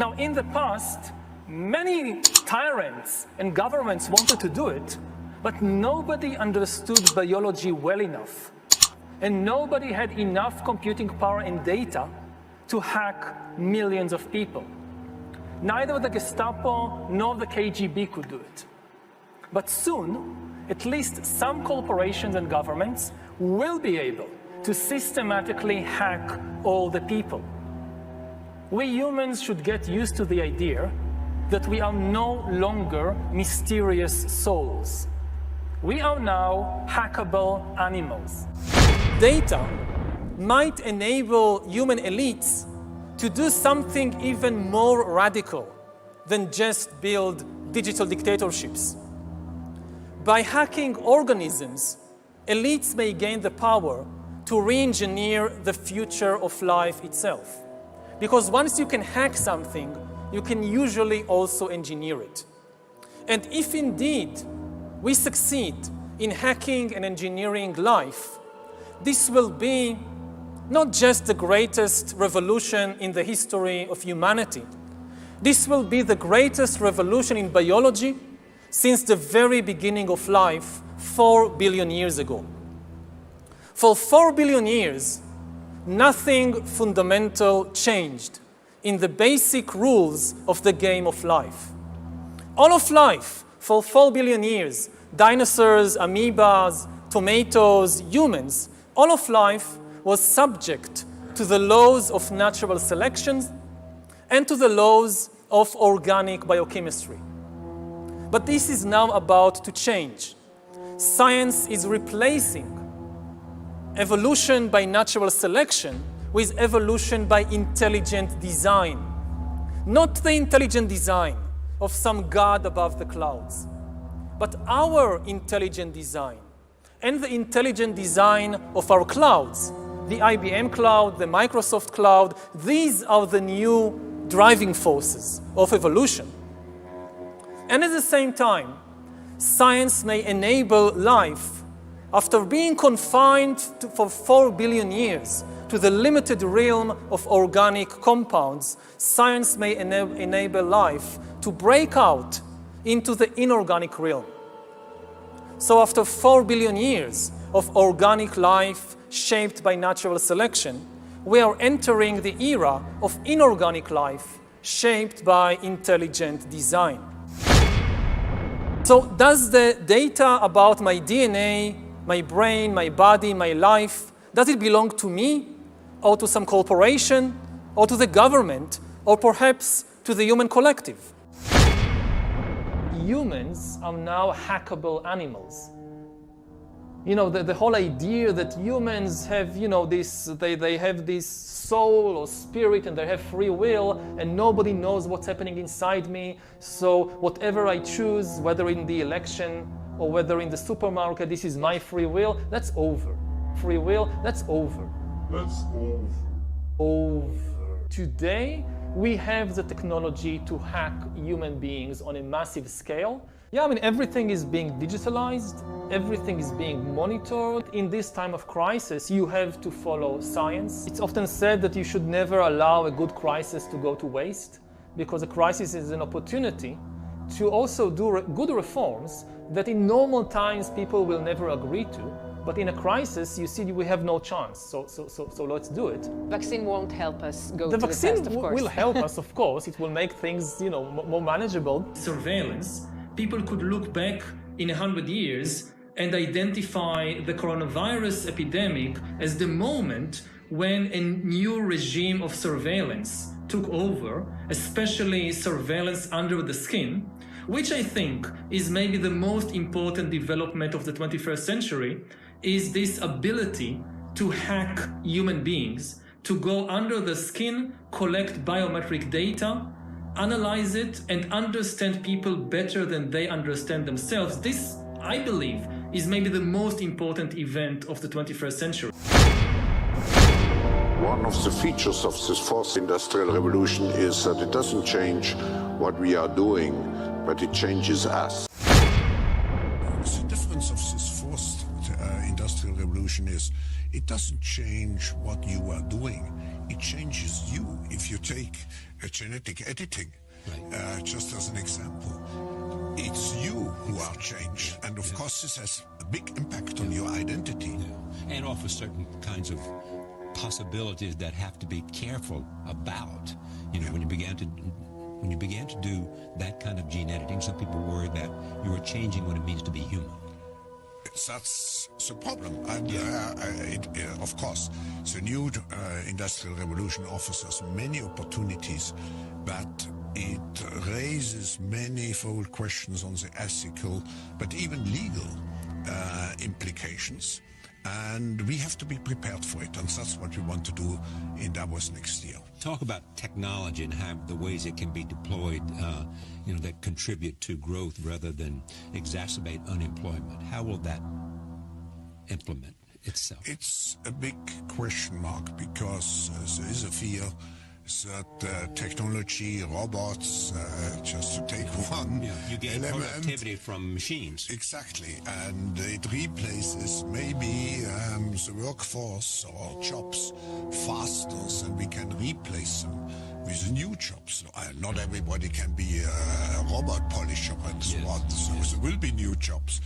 Now, in the past, many tyrants and governments wanted to do it, but nobody understood biology well enough. And nobody had enough computing power and data to hack millions of people. Neither the Gestapo nor the KGB could do it. But soon, at least some corporations and governments will be able to systematically hack all the people. We humans should get used to the idea that we are no longer mysterious souls. We are now hackable animals. Data might enable human elites to do something even more radical than just build digital dictatorships. By hacking organisms, elites may gain the power to re-engineer the future of life itself. Because once you can hack something, you can usually also engineer it. And if indeed we succeed in hacking and engineering life, this will be not just the greatest revolution in the history of humanity. This will be the greatest revolution in biology since the very beginning of life 4 billion years ago. For 4 billion years, nothing fundamental changed in the basic rules of the game of life. All of life, for 4 billion years, dinosaurs, amoebas, tomatoes, humans, all of life was subject to the laws of natural selection and to the laws of organic biochemistry. But this is now about to change. Science is replacing evolution by natural selection with evolution by intelligent design. Not the intelligent design of some god above the clouds, but our intelligent design and the intelligent design of our clouds. The IBM cloud, the Microsoft cloud, these are the new driving forces of evolution. And at the same time, science may enable life, after being confined for 4 billion years to the limited realm of organic compounds, science may enable life to break out into the inorganic realm. So after 4 billion years of organic life shaped by natural selection, we are entering the era of inorganic life shaped by intelligent design. So does the data about my DNA, my brain, my body, my life, does it belong to me or to some corporation or to the government or perhaps to the human collective? Humans are now hackable animals. You know, the whole idea that humans have, you know, they have this soul or spirit and they have free will and nobody knows what's happening inside me. So whatever I choose, whether in the election or whether in the supermarket, this is my free will, that's over. Free will, that's over. That's over. Over. Today, we have the technology to hack human beings on a massive scale. Yeah, I mean, everything is being digitalized, everything is being monitored. In this time of crisis, you have to follow science. It's often said that you should never allow a good crisis to go to waste, because a crisis is an opportunity to also do good reforms that in normal times people will never agree to. But in a crisis, you see, we have no chance. So let's do it. Vaccine won't help us go the to vaccine the test, of course. will help us, of course. It will make things, you know, more manageable. Surveillance. People could look back in 100 years and identify the coronavirus epidemic as the moment when a new regime of surveillance took over, especially surveillance under the skin, which I think is maybe the most important development of the 21st century, is this ability to hack human beings, to go under the skin, collect biometric data, analyze it, and understand people better than they understand themselves. This, I believe, is maybe the most important event of the 21st century. One of the features of this fourth industrial revolution is that it doesn't change what we are doing, but it changes us. The difference of this fourth industrial revolution is it doesn't change what you are doing. it changes you. If you take genetic editing, just as an example, it's you who are changed. And of course, this has a big impact on your identity. And offers certain kinds of possibilities that have to be careful about. You know, when you began to do that kind of gene editing, some people worried that you were changing what it means to be human. That's the problem. And of course, the new industrial revolution offers us many opportunities, but it raises manifold questions on the ethical, but even legal implications. And we have to be prepared for it, and that's what we want to do in Davos next year. Talk about technology and how the ways it can be deployed, that contribute to growth rather than exacerbate unemployment. How will that implement itself? It's a big question mark, because there is a fear that technology, robots, just to take one you gain element, productivity from machines. Exactly, and it replaces maybe the workforce or jobs faster than we can replace them with new jobs. Not everybody can be a robot polisher and so on, so there will be new jobs.